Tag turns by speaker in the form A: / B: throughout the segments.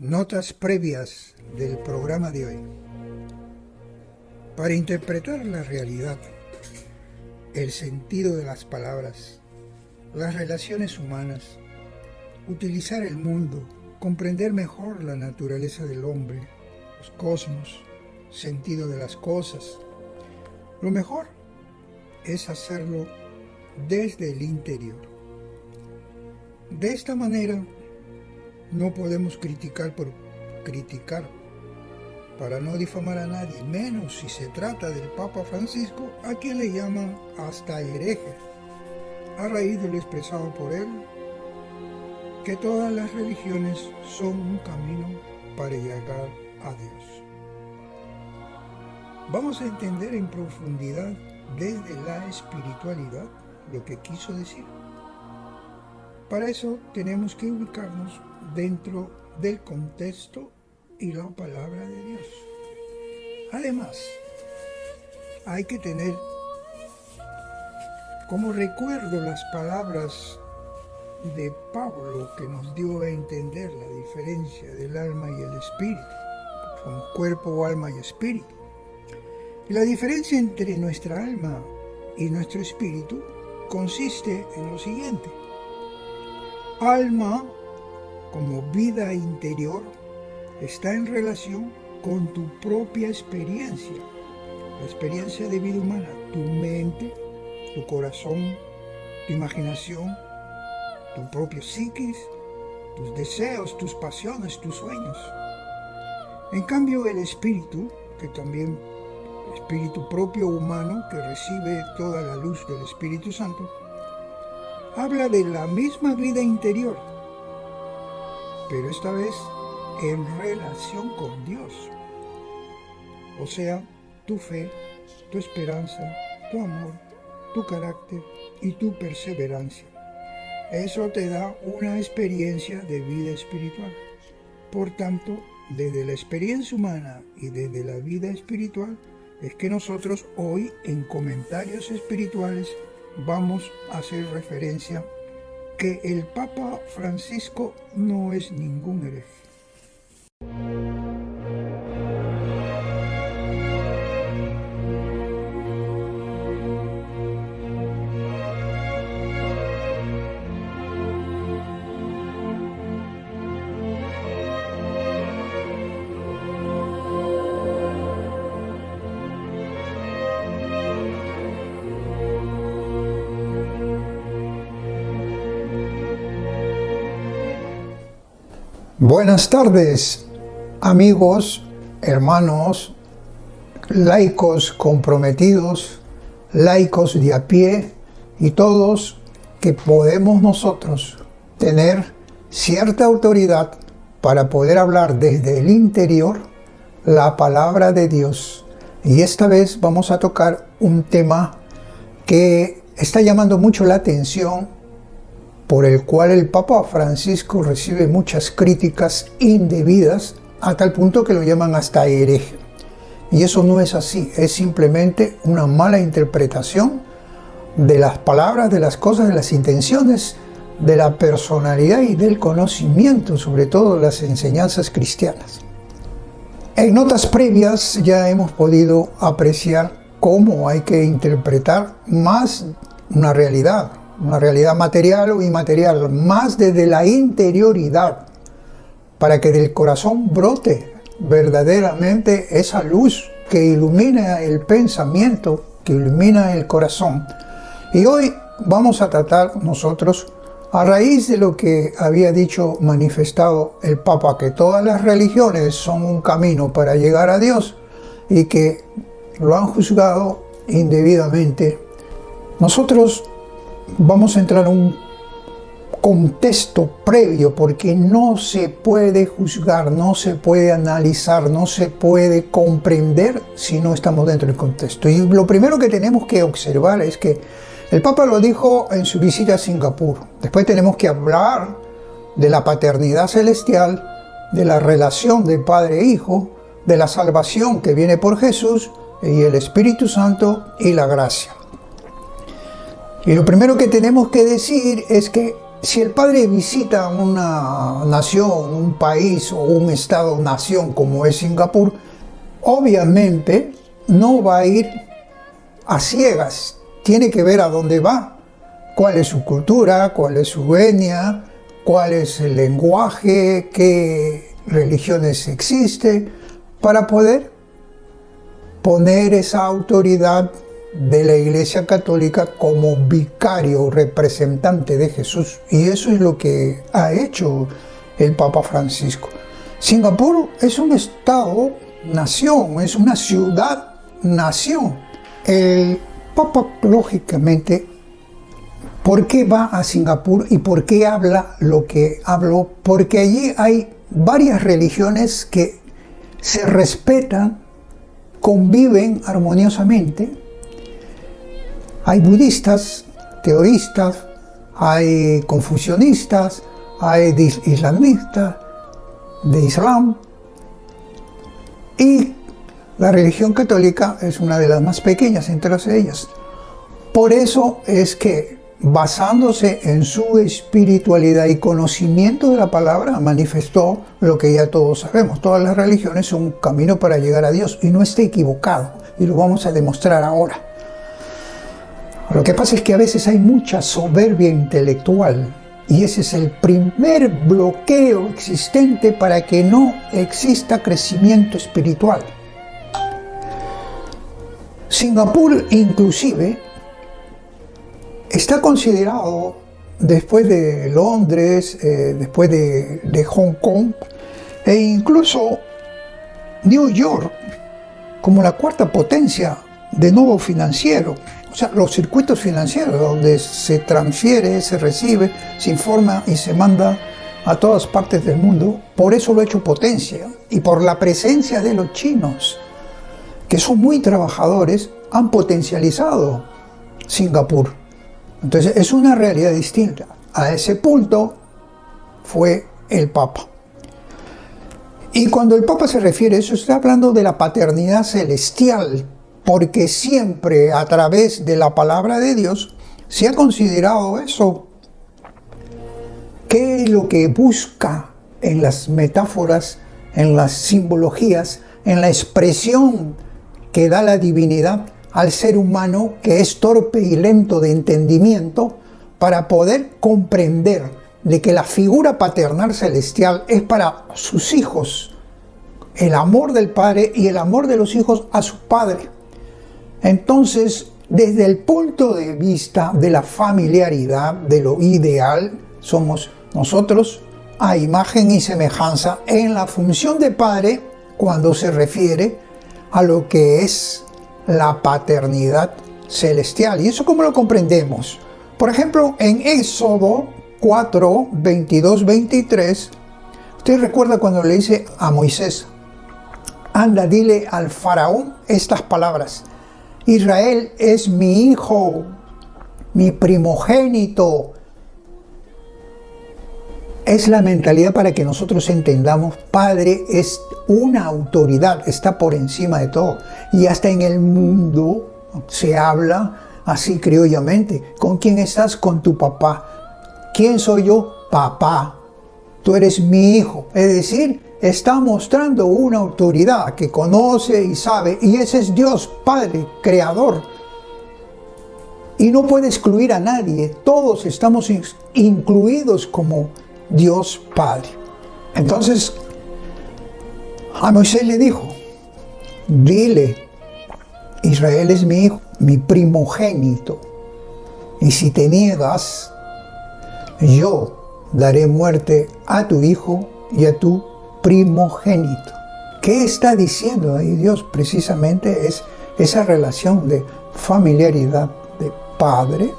A: Notas previas del programa de hoy. Para interpretar la realidad, el sentido de las palabras, las relaciones humanas, utilizar el mundo, comprender mejor la naturaleza del hombre, los cosmos, sentido de las cosas, lo mejor es hacerlo desde el interior. De esta manera, no podemos criticar por criticar, para no difamar a nadie, menos si se trata del Papa Francisco, a quien le llaman hasta hereje, a raíz de lo expresado por él, que todas las religiones son un camino para llegar a Dios. Vamos a entender en profundidad desde la espiritualidad lo que quiso decir. Para eso tenemos que ubicarnos dentro del contexto y la palabra de Dios. Además, hay que tener como recuerdo las palabras de Pablo, que nos dio a entender la diferencia del alma y el espíritu. Son cuerpo, alma y espíritu. Y la diferencia entre nuestra alma y nuestro espíritu consiste en lo siguiente. Alma, como vida interior, está en relación con tu propia experiencia, la experiencia de vida humana, tu mente, tu corazón, tu imaginación, tu propio psiquis, tus deseos, tus pasiones, tus sueños. En cambio, el espíritu, que también espíritu propio humano, que recibe toda la luz del Espíritu Santo, habla de la misma vida interior, pero esta vez en relación con Dios. O sea, tu fe, tu esperanza, tu amor, tu carácter y tu perseverancia. Eso te da una experiencia de vida espiritual. Por tanto, desde la experiencia humana y desde la vida espiritual, es que nosotros hoy en comentarios espirituales vamos a hacer referencia que el Papa Francisco no es ningún hereje. Buenas tardes, amigos, hermanos, laicos comprometidos, laicos de a pie y todos que podemos nosotros tener cierta autoridad para poder hablar desde el interior la palabra de Dios. Y esta vez vamos a tocar un tema que está llamando mucho la atención, por el cual el Papa Francisco recibe muchas críticas indebidas, a tal punto que lo llaman hasta hereje. Y eso no es así, es simplemente una mala interpretación de las palabras, de las cosas, de las intenciones, de la personalidad y del conocimiento, sobre todo de las enseñanzas cristianas. En notas previas ya hemos podido apreciar cómo hay que interpretar más una realidad material o inmaterial, más desde la interioridad, para que del corazón brote verdaderamente esa luz que ilumina el pensamiento, que ilumina el corazón. Y hoy vamos a tratar nosotros, a raíz de lo que había dicho, manifestado el Papa, que todas las religiones son un camino para llegar a Dios y que lo han juzgado indebidamente. Nosotros vamos a entrar en un contexto previo, porque no se puede juzgar, no se puede analizar, no se puede comprender si no estamos dentro del contexto. Y lo primero que tenemos que observar es que el Papa lo dijo en su visita a Singapur. Después tenemos que hablar de la paternidad celestial, de la relación de Padre e Hijo, de la salvación que viene por Jesús y el Espíritu Santo y la gracia. Y lo primero que tenemos que decir es que si el padre visita una nación, un país o un estado-nación como es Singapur, obviamente no va a ir a ciegas, tiene que ver a dónde va, cuál es su cultura, cuál es su etnia, cuál es el lenguaje, qué religiones existen, para poder poner esa autoridad de la Iglesia Católica como vicario, representante de Jesús. Y eso es lo que ha hecho el Papa Francisco. Singapur es un estado-nación, es una ciudad-nación. El Papa, lógicamente, ¿por qué va a Singapur y por qué habla lo que habló? Porque allí hay varias religiones que se respetan, conviven armoniosamente. Hay budistas, teoístas, hay confucianistas, hay islamistas, de Islam, y la religión católica es una de las más pequeñas entre ellas. Por eso es que, basándose en su espiritualidad y conocimiento de la palabra, manifestó lo que ya todos sabemos. Todas las religiones son un camino para llegar a Dios, y no está equivocado, y lo vamos a demostrar ahora. Lo que pasa es que a veces hay mucha soberbia intelectual, y ese es el primer bloqueo existente para que no exista crecimiento espiritual. Singapur, inclusive, está considerado, después de Londres, después de Hong Kong, e incluso New York, como la cuarta potencia de nodo financiero. O sea, los circuitos financieros donde se transfiere, se recibe, se informa y se manda a todas partes del mundo. Por eso lo ha hecho potencia. Y por la presencia de los chinos, que son muy trabajadores, han potencializado Singapur. Entonces es una realidad distinta. A ese punto fue el Papa. Y cuando el Papa se refiere a eso, está hablando de la paternidad celestial, porque siempre a través de la palabra de Dios se ha considerado eso. ¿Qué es lo que busca en las metáforas, en las simbologías, en la expresión que da la divinidad al ser humano, que es torpe y lento de entendimiento, para poder comprender de que la figura paternal celestial es para sus hijos, el amor del padre y el amor de los hijos a su padre? Entonces, desde el punto de vista de la familiaridad, de lo ideal, somos nosotros a imagen y semejanza en la función de padre cuando se refiere a lo que es la paternidad celestial. ¿Y eso cómo lo comprendemos? Por ejemplo, en Éxodo 4, 22, 23, usted recuerda cuando le dice a Moisés: anda, dile al faraón estas palabras: Israel es mi hijo, mi primogénito. Es la mentalidad para que nosotros entendamos: Padre es una autoridad, está por encima de todo. Y hasta en el mundo se habla así criollamente: ¿con quién estás? Con tu papá. ¿Quién soy yo? Papá. Tú eres mi hijo. Es decir, está mostrando una autoridad que conoce y sabe, y ese es Dios, Padre, Creador. Y no puede excluir a nadie. Todos estamos incluidos como Dios Padre. Entonces, a Moisés le dijo: dile, Israel es mi hijo, mi primogénito. Y si te niegas, yo daré muerte a tu hijo y a tu primogénito. ¿Qué está diciendo ahí Dios? Precisamente es esa relación de familiaridad de padre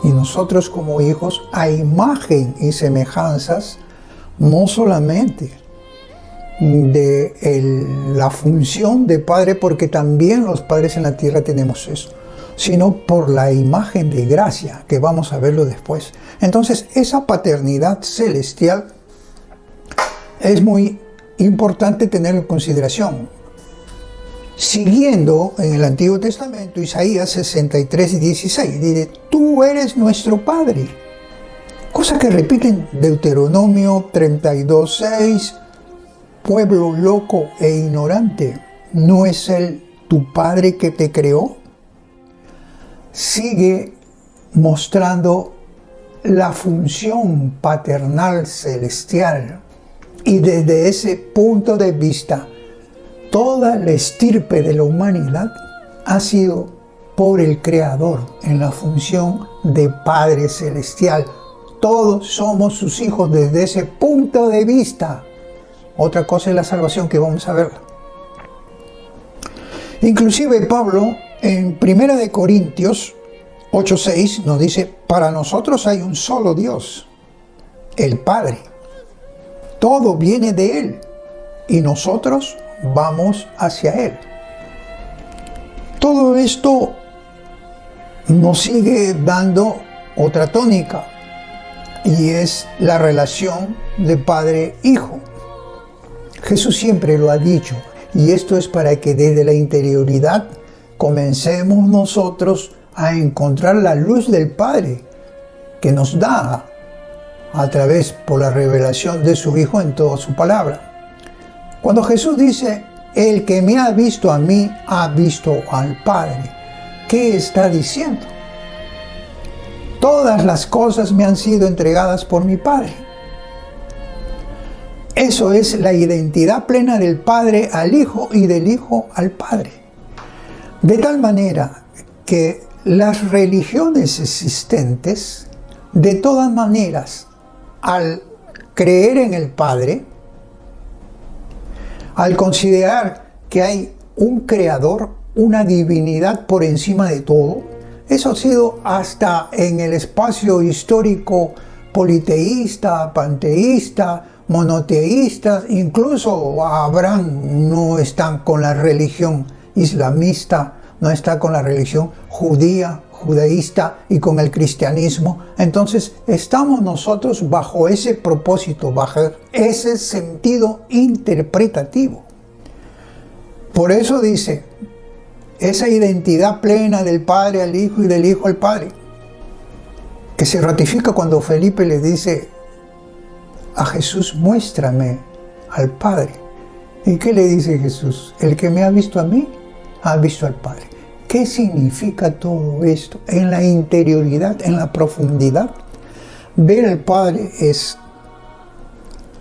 A: y nosotros como hijos a imagen y semejanzas, no solamente de la función de padre, porque también los padres en la tierra tenemos eso, sino por la imagen de gracia, que vamos a verlo después. Entonces, esa paternidad celestial es muy importante tenerlo en consideración. Siguiendo en el Antiguo Testamento, Isaías 63, 16, dice: tú eres nuestro Padre. Cosa que repiten Deuteronomio 32:6, pueblo loco e ignorante, ¿no es Él tu Padre que te creó? Sigue mostrando la función paternal celestial, y desde ese punto de vista, toda la estirpe de la humanidad ha sido por el Creador en la función de Padre Celestial. Todos somos sus hijos desde ese punto de vista. Otra cosa es la salvación, que vamos a ver. Inclusive Pablo en 1 de Corintios 8:6 nos dice: para nosotros hay un solo Dios, el Padre. Todo viene de Él y nosotros vamos hacia Él. Todo esto nos sigue dando otra tónica, y es la relación de padre-hijo. Jesús siempre lo ha dicho, y esto es para que desde la interioridad comencemos nosotros a encontrar la luz del Padre que nos da a través por la revelación de su Hijo en toda su palabra. Cuando Jesús dice: el que me ha visto a mí ha visto al Padre, ¿qué está diciendo? Todas las cosas me han sido entregadas por mi Padre. Eso es la identidad plena del Padre al Hijo y del Hijo al Padre. De tal manera que las religiones existentes, de todas maneras, al creer en el Padre, al considerar que hay un creador, una divinidad por encima de todo, eso ha sido hasta en el espacio histórico politeísta, panteísta, monoteísta, incluso Abraham no está con la religión islamista, no está con la religión judía, judaísta y con el cristianismo. Entonces estamos nosotros bajo ese propósito, bajo ese sentido interpretativo. Por eso dice, esa identidad plena del Padre al Hijo y del Hijo al Padre, que se ratifica cuando Felipe le dice a Jesús: muéstrame al Padre. ¿Y qué le dice Jesús? El que me ha visto a mí, ha visto al Padre. ¿Qué significa todo esto? En la interioridad, en la profundidad, ver al Padre es,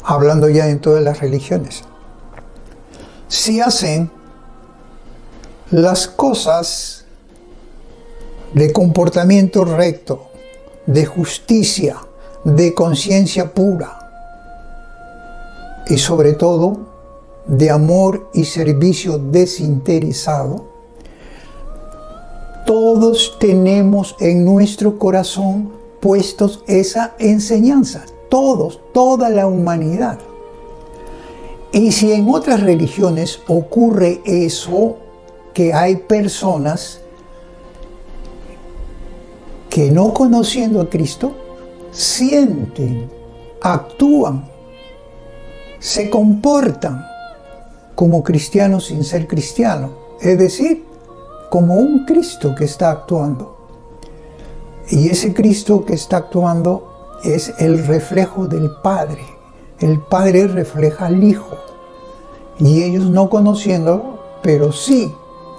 A: hablando ya en todas las religiones, si hacen las cosas de comportamiento recto, de justicia, de conciencia pura y sobre todo de amor y servicio desinteresado, todos tenemos en nuestro corazón puestos esa enseñanza, todos, toda la humanidad. Y si en otras religiones ocurre eso, que hay personas que no conociendo a Cristo, sienten, actúan, se comportan como cristianos sin ser cristianos, es decir, como un Cristo que está actuando. Y ese Cristo que está actuando es el reflejo del Padre. El Padre refleja al Hijo. Y ellos no conociéndolo, pero sí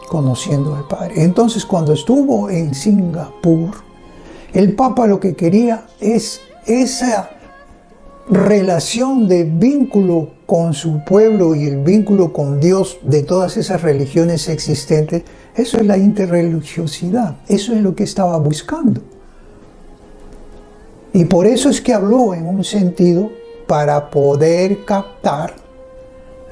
A: conociendo al Padre. Entonces, cuando estuvo en Singapur, el Papa lo que quería es esa relación de vínculo con su pueblo y el vínculo con Dios de todas esas religiones existentes. Eso es la interreligiosidad, eso es lo que estaba buscando. Y por eso es que habló en un sentido para poder captar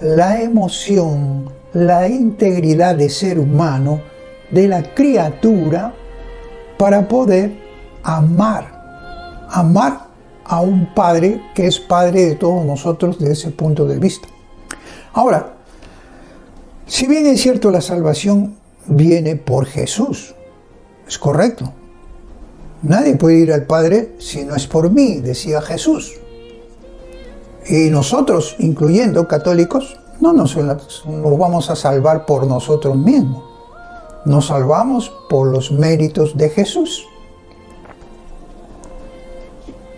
A: la emoción, la integridad de ser humano, de la criatura, para poder amar a un Padre que es Padre de todos nosotros desde ese punto de vista. Ahora, si bien es cierto la salvación viene por Jesús, es correcto. Nadie puede ir al Padre si no es por mí, decía Jesús. Y nosotros, incluyendo católicos, no nos vamos a salvar por nosotros mismos. Nos salvamos por los méritos de Jesús.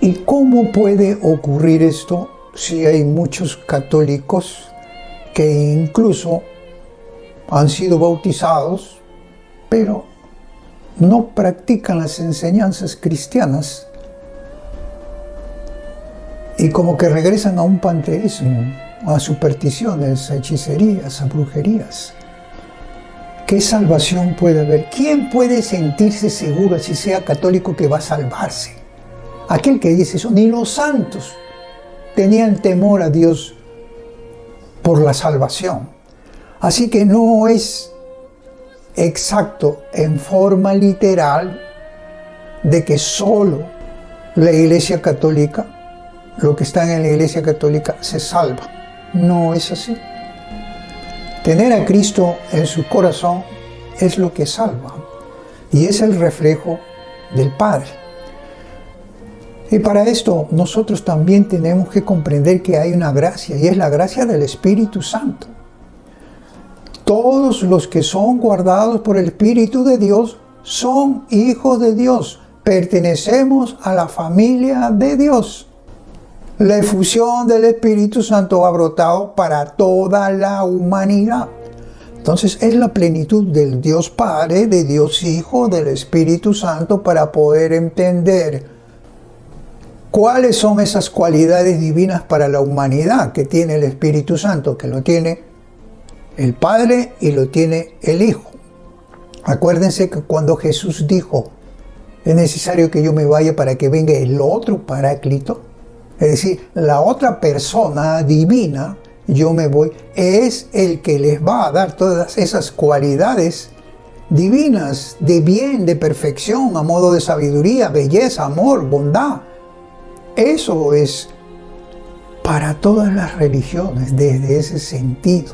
A: ¿Y cómo puede ocurrir esto si hay muchos católicos que incluso han sido bautizados, pero no practican las enseñanzas cristianas y como que regresan a un panteísmo, a supersticiones, a hechicerías, a brujerías? ¿Qué salvación puede haber? ¿Quién puede sentirse seguro, si sea católico, que va a salvarse? Aquel que dice eso. Ni los santos tenían temor a Dios por la salvación. Así que no es exacto en forma literal de que solo la Iglesia Católica, lo que está en la Iglesia Católica, se salva. No es así. Tener a Cristo en su corazón es lo que salva y es el reflejo del Padre. Y para esto nosotros también tenemos que comprender que hay una gracia, y es la gracia del Espíritu Santo. Todos los que son guardados por el Espíritu de Dios son hijos de Dios. Pertenecemos a la familia de Dios. La efusión del Espíritu Santo ha brotado para toda la humanidad. Entonces es la plenitud del Dios Padre, de Dios Hijo, del Espíritu Santo, para poder entender cuáles son esas cualidades divinas para la humanidad que tiene el Espíritu Santo, que lo tiene el Padre y lo tiene el Hijo. Acuérdense que cuando Jesús dijo, es necesario que yo me vaya para que venga el otro Paráclito, es decir, la otra persona divina, yo me voy, es el que les va a dar todas esas cualidades divinas, de bien, de perfección, a modo de sabiduría, belleza, amor, bondad. Eso es para todas las religiones, desde ese sentido.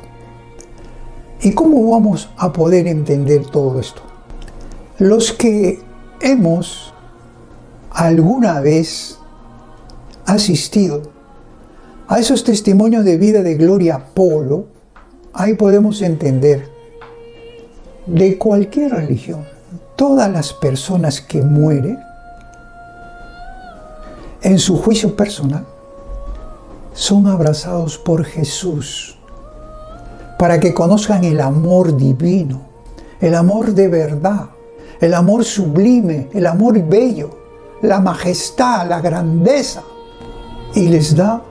A: ¿Y cómo vamos a poder entender todo esto? Los que hemos alguna vez asistido a esos testimonios de vida de Gloria Polo, ahí podemos entender de cualquier religión, todas las personas que mueren en su juicio personal son abrazados por Jesús para que conozcan el amor divino, el amor de verdad, el amor sublime, el amor bello, la majestad, la grandeza, y les da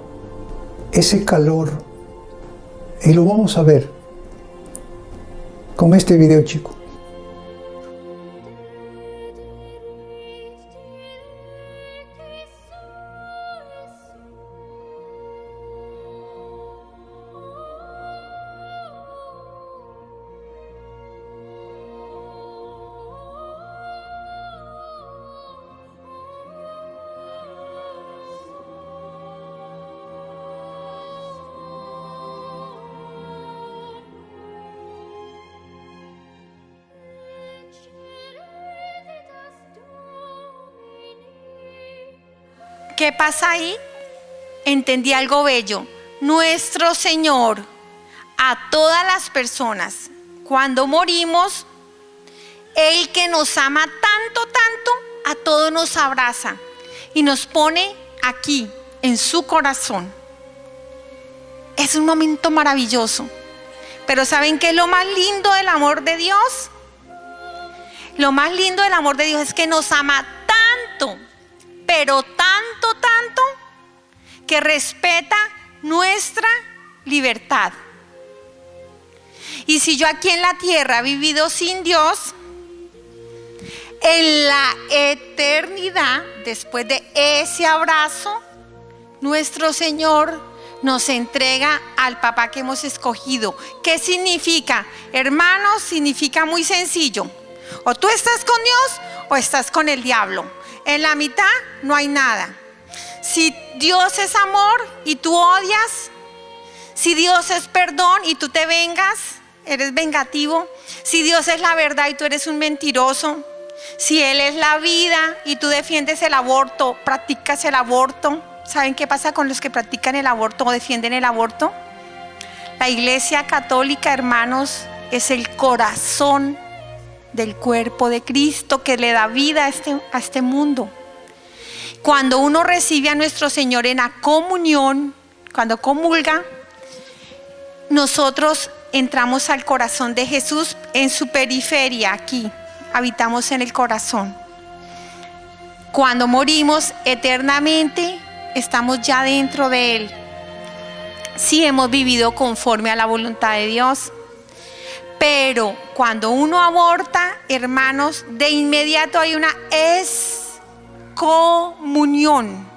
A: ese calor. Y lo vamos a ver con este video, chico.
B: ¿Qué pasa ahí? Entendí algo bello. Nuestro Señor, a todas las personas, cuando morimos, el que nos ama tanto, tanto, a todos nos abraza y nos pone aquí, en su corazón. Es un momento maravilloso. Pero ¿saben qué es lo más lindo del amor de Dios? Lo más lindo del amor de Dios es que nos ama tanto, pero tanto, tanto, que respeta nuestra libertad. Y si yo aquí en la tierra he vivido sin Dios, en la eternidad, después de ese abrazo, nuestro Señor nos entrega al papá que hemos escogido. ¿Qué significa? Hermanos, significa muy sencillo. O tú estás con Dios o estás con el diablo. En la mitad no hay nada. Si Dios es amor y tú odias, si Dios es perdón y tú te vengas, eres vengativo, si Dios es la verdad y tú eres un mentiroso, si Él es la vida y tú defiendes el aborto, practicas el aborto. ¿Saben qué pasa con los que practican el aborto o defienden el aborto? La Iglesia Católica, hermanos, es el corazón del cuerpo de Cristo que le da vida a este mundo. Cuando uno recibe a nuestro Señor en la comunión, cuando comulga, nosotros entramos al corazón de Jesús en su periferia, aquí, habitamos en el corazón. Cuando morimos eternamente, estamos ya dentro de Él. Sí hemos vivido conforme a la voluntad de Dios. Pero cuando uno aborta, hermanos, de inmediato hay una excomunión.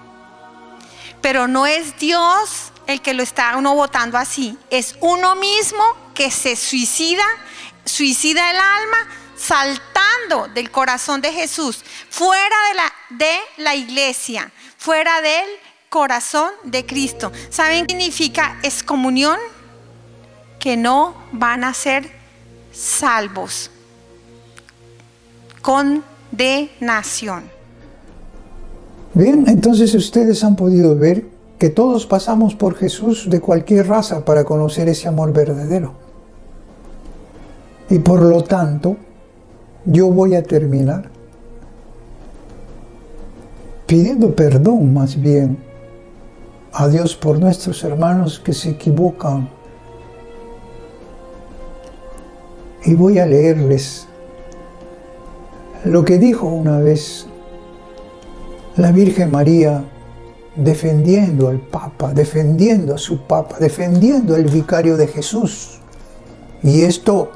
B: Pero no es Dios el que lo está uno votando así. Es uno mismo que se suicida el alma, saltando del corazón de Jesús, fuera de la iglesia, fuera del corazón de Cristo. ¿Saben qué significa excomunión? Que no van a ser salvos. Condenación.
A: Bien, entonces ustedes han podido ver que todos pasamos por Jesús de cualquier raza para conocer ese amor verdadero. Y por lo tanto, yo voy a terminar pidiendo perdón más bien a Dios por nuestros hermanos que se equivocan. Y voy a leerles lo que dijo una vez la Virgen María, defendiendo al Papa, defendiendo a su Papa, defendiendo al vicario de Jesús. Y esto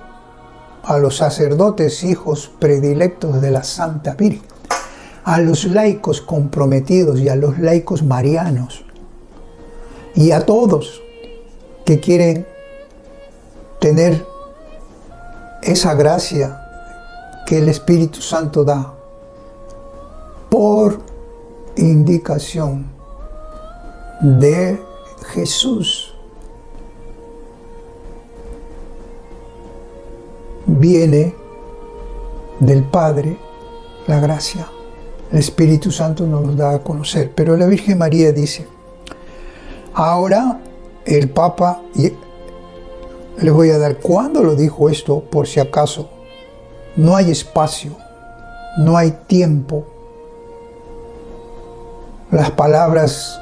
A: a los sacerdotes, hijos predilectos de la Santa Virgen, a los laicos comprometidos y a los laicos marianos, y a todos que quieren tener esa gracia que el Espíritu Santo da por indicación de Jesús. Viene del Padre la gracia. El Espíritu Santo nos lo da a conocer. Pero la Virgen María dice, ahora el Papa, y les voy a dar cuándo lo dijo esto, por si acaso. No hay espacio, no hay tiempo. Las palabras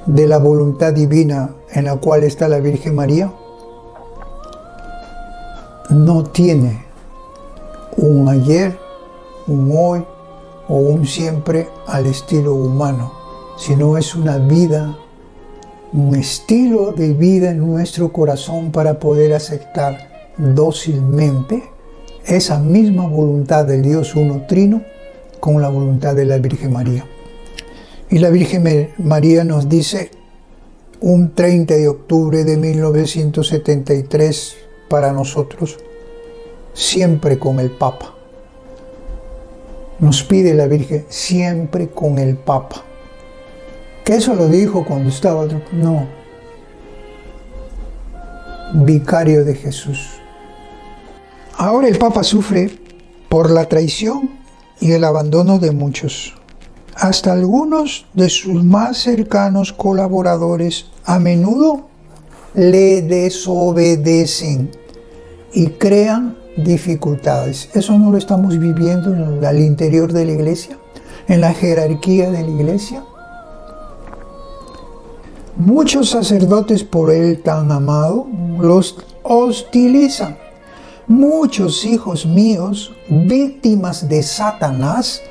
A: de la voluntad divina en la cual está la Virgen María no tiene un ayer, un hoy o un siempre al estilo humano, sino es una vida, un estilo de vida en nuestro corazón para poder aceptar dócilmente esa misma voluntad del Dios uno trino con la voluntad de la Virgen María. Y la Virgen María nos dice, un 30 de octubre de 1973, para nosotros, siempre con el Papa. Nos pide la Virgen, siempre con el Papa. ¿Que eso lo dijo cuando estaba? No. Vicario de Jesús. Ahora el Papa sufre por la traición y el abandono de muchos. Hasta algunos de sus más cercanos colaboradores a menudo le desobedecen y crean dificultades. Eso no lo estamos viviendo al interior de la iglesia, en la jerarquía de la iglesia. Muchos sacerdotes por él tan amado los hostilizan. Muchos hijos míos, víctimas de Satanás,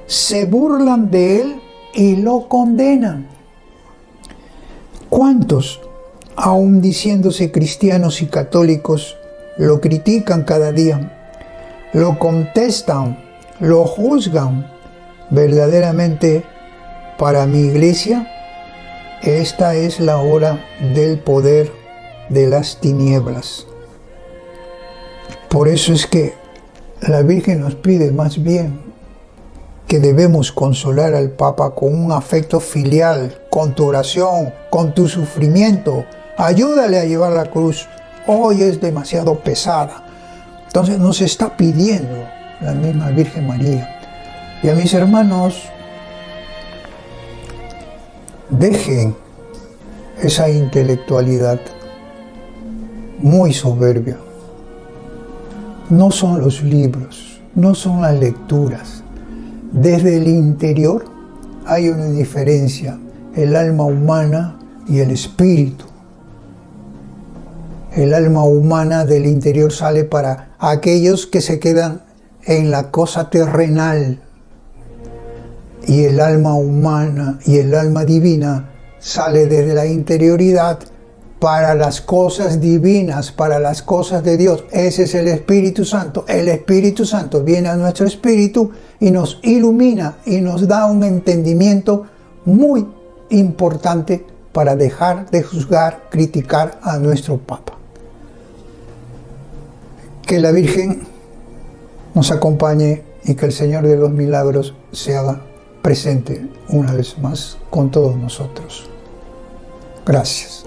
A: se burlan de él y lo condenan. ¿Cuántos, aun diciéndose cristianos y católicos, lo critican cada día, lo contestan, lo juzgan? Verdaderamente, para mi iglesia, esta es la hora del poder de las tinieblas. Por eso es que la Virgen nos pide más bien que debemos consolar al Papa con un afecto filial, con tu oración, con tu sufrimiento. Ayúdale a llevar la cruz. Hoy es demasiado pesada. Entonces nos está pidiendo la misma Virgen María. Y a mis hermanos, dejen esa intelectualidad muy soberbia. No son los libros, no son las lecturas. Desde el interior hay una diferencia, el alma humana y el espíritu. El alma humana del interior sale para aquellos que se quedan en la cosa terrenal, y el alma humana y el alma divina sale desde la interioridad para las cosas divinas, para las cosas de Dios. Ese es el Espíritu Santo. El Espíritu Santo viene a nuestro espíritu y nos ilumina y nos da un entendimiento muy importante para dejar de juzgar, criticar a nuestro Papa. Que la Virgen nos acompañe y que el Señor de los Milagros se haga presente una vez más con todos nosotros. Gracias.